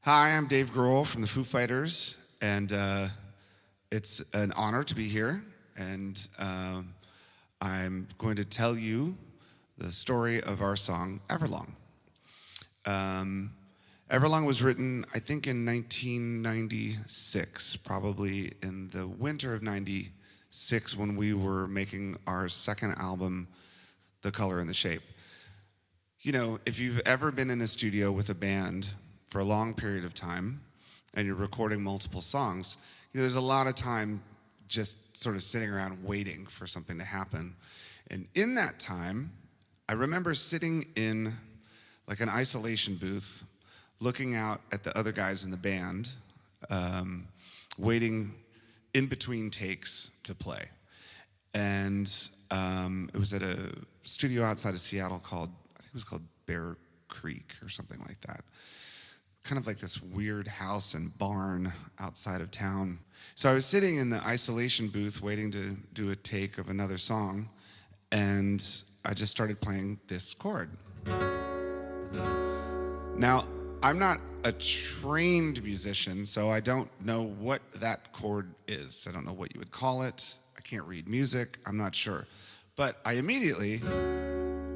Hi, I'm Dave Grohl from the Foo Fighters, and it's an honor to be here. And I'm going to tell you the story of our song, Everlong. Everlong was written, I think, in 1996, probably in the winter of 96, when we were making our second album, The Color and the Shape. You know, if you've ever been in a studio with a band for a long period of time, and you're recording multiple songs, you know, there's a lot of time just sort of sitting around waiting for something to happen. And in that time, I remember sitting in like an isolation booth, looking out at the other guys in the band, waiting in between takes to play. And it was at a studio outside of Seattle called, I think it was called Bear Creek or something like that. Kind of like this weird house and barn outside of town. So I was sitting in the isolation booth waiting to do a take of another song, and I just started playing this chord. Now, I'm not a trained musician, so I don't know what that chord is. I don't know what you would call it. I can't read music. I'm not sure. But I immediately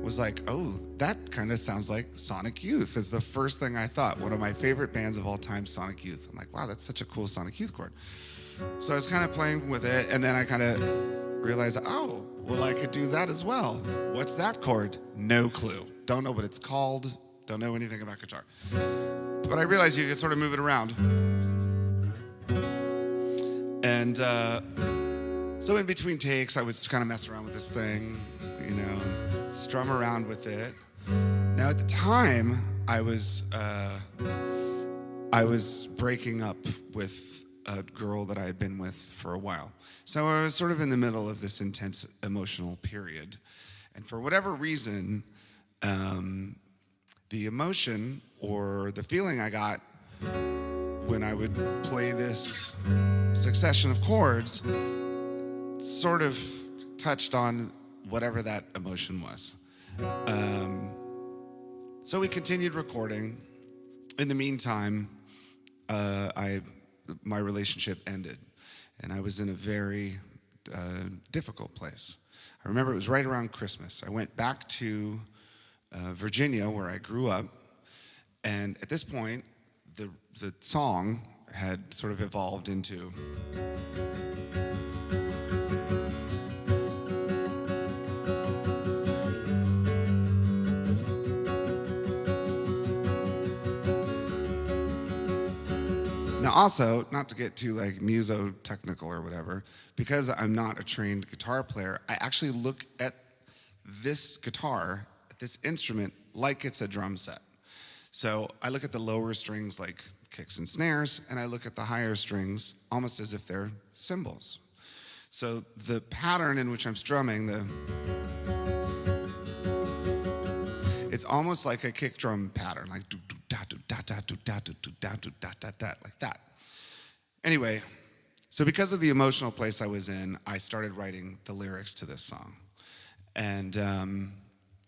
was like, oh, that kind of sounds like Sonic Youth is the first thing I thought. One of my favorite bands of all time, Sonic Youth. I'm like, wow, that's such a cool Sonic Youth chord. So I was kind of playing with it, and then I kind of realized, oh, well, I could do that as well. What's that chord? No clue. Don't know what it's called. Don't know anything about guitar. But I realized you could sort of move it around. And so in between takes, I would kind of mess around with this thing, you know, strum around with it. Now at the time, I was breaking up with a girl that I had been with for a while. So I was sort of in the middle of this intense emotional period. And for whatever reason, the emotion or the feeling I got when I would play this succession of chords sort of touched on whatever that emotion was. So we continued recording. In the meantime, my relationship ended, and I was in a very difficult place. I remember it was right around Christmas. I went back to Virginia, where I grew up, and at this point, the song had sort of evolved into Now also, not to get too like muso-technical or whatever, because I'm not a trained guitar player, I actually look at this guitar, this instrument, like it's a drum set. So I look at the lower strings like kicks and snares, and I look at the higher strings almost as if they're cymbals. So the pattern in which I'm strumming, it's almost like a kick drum pattern, like do do da do da da do da do do da do da da da, like that. Anyway, so because of the emotional place I was in, I started writing the lyrics to this song, and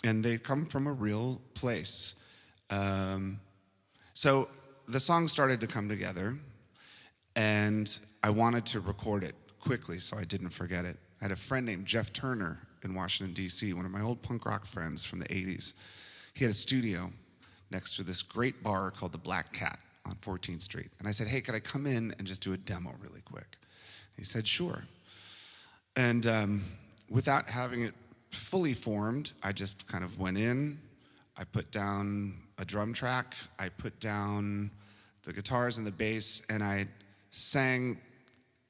they come from a real place. So the song started to come together, and I wanted to record it quickly so I didn't forget it. I had a friend named Jeff Turner in Washington, D.C., one of my old punk rock friends from the 80s. He had a studio next to this great bar called the Black Cat on 14th Street. And I said, hey, could I come in and just do a demo really quick? He said, sure. And without having it fully formed, I just kind of went in. I put down a drum track. I put down the guitars and the bass, and I sang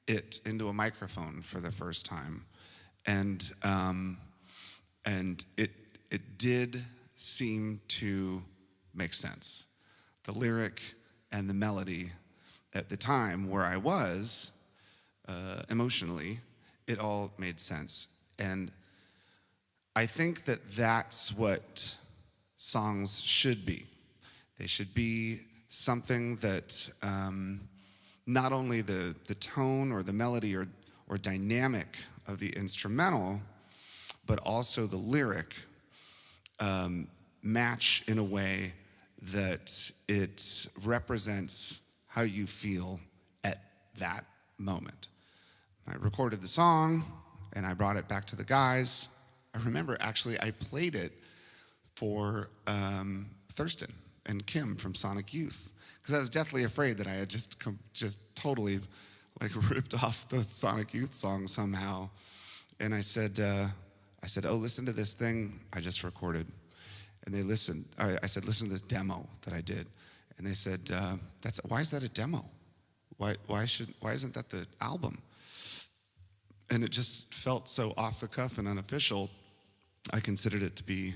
it into a microphone for the first time. And it did seem to make sense. The lyric and the melody at the time where I was emotionally, it all made sense. And I think that that's what songs should be. They should be something that not only the tone or the melody or dynamic of the instrumental, but also the lyric match in a way that it represents how you feel at that moment. I recorded the song and I brought it back to the guys. I remember actually I played it for Thurston and Kim from Sonic Youth, because I was deathly afraid that I had just totally like ripped off the Sonic Youth song somehow. And I said, oh, listen to this thing I just recorded. And they listened. I said, listen to this demo that I did. And they said, why is that a demo? Why isn't that the album? And it just felt so off the cuff and unofficial, I considered it to be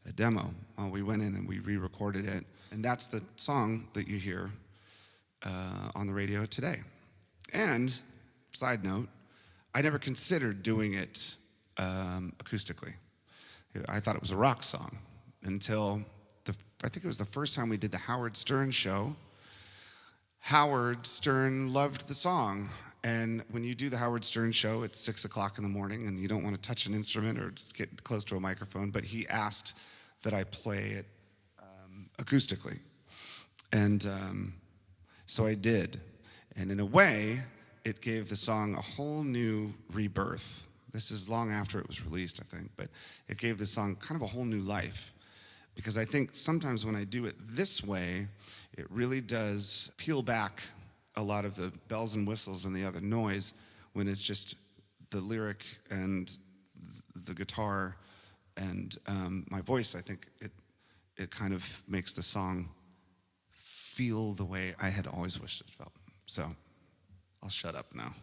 a demo. Well, we went in and we re-recorded it. And that's the song that you hear on the radio today. And, side note, I never considered doing it acoustically. I thought it was a rock song until I think it was the first time we did the Howard Stern show. Howard Stern loved the song. And when you do the Howard Stern show, it's 6 o'clock in the morning and you don't want to touch an instrument or just get close to a microphone, but he asked that I play it acoustically. And so I did. And in a way, it gave the song a whole new rebirth. This is long after it was released, I think, but it gave the song kind of a whole new life. Because I think sometimes when I do it this way, it really does peel back a lot of the bells and whistles and the other noise when it's just the lyric and the guitar and my voice. I think it kind of makes the song feel the way I had always wished it felt. So I'll shut up now.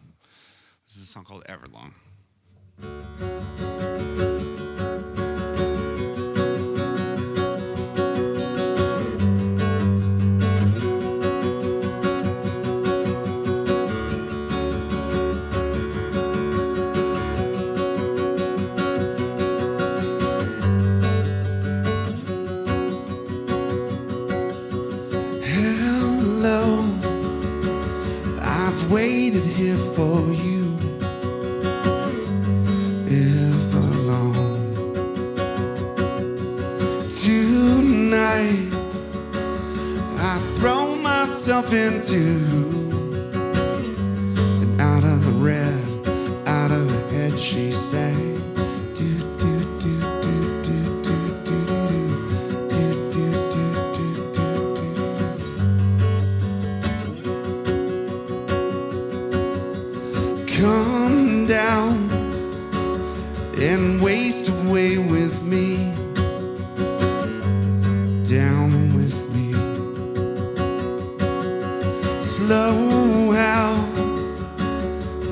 This is a song called Everlong. Waited here for you, Everlong. Tonight I throw myself into, and out of the red, out of her head she sang, do do do do do do do do do do do do. Come down and waste away with me, down with me. Slow how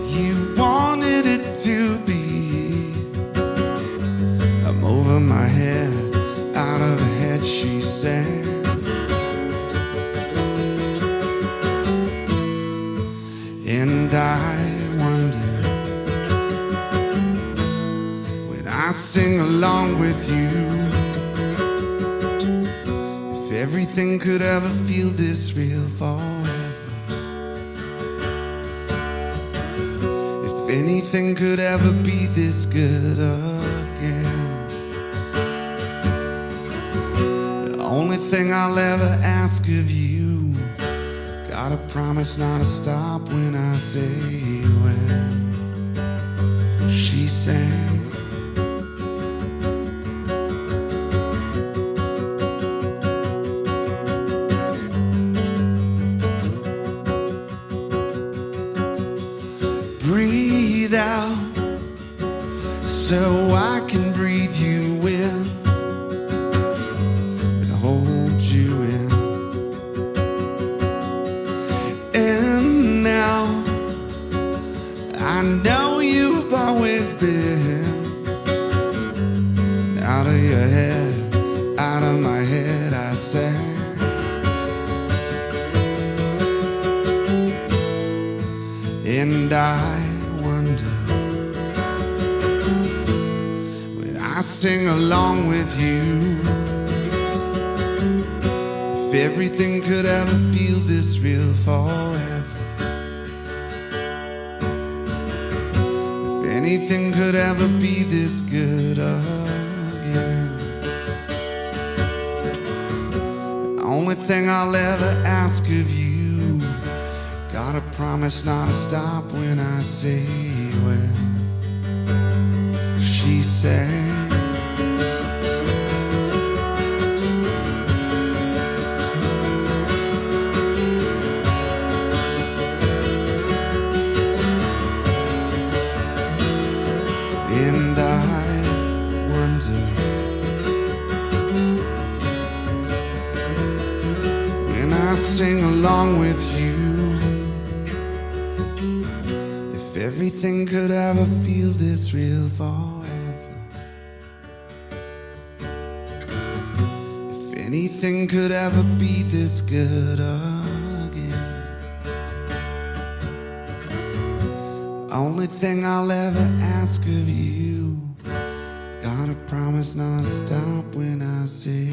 you wanted it to be. I'm over my head, out of her head she sang. And I wonder, when I sing along with you, if everything could ever feel this real forever, if anything could ever be this good again. The only thing I'll ever ask of you, gotta promise not to stop when I say when. She sang. Breathe out so I can breathe you in and hold you in. And now I know you've always been out of your head, out of my head, I sang. And I wonder, when I sing along with you, if everything could ever feel this real forever, if anything could ever be this good again. The Only thing I'll ever ask of you, gotta promise not to stop when I say, well, she said. And I wonder, when I sing along with you, if everything could ever feel this real forever, if anything could ever be this good again, the only thing I'll ever ask of you, gotta promise not to stop when I say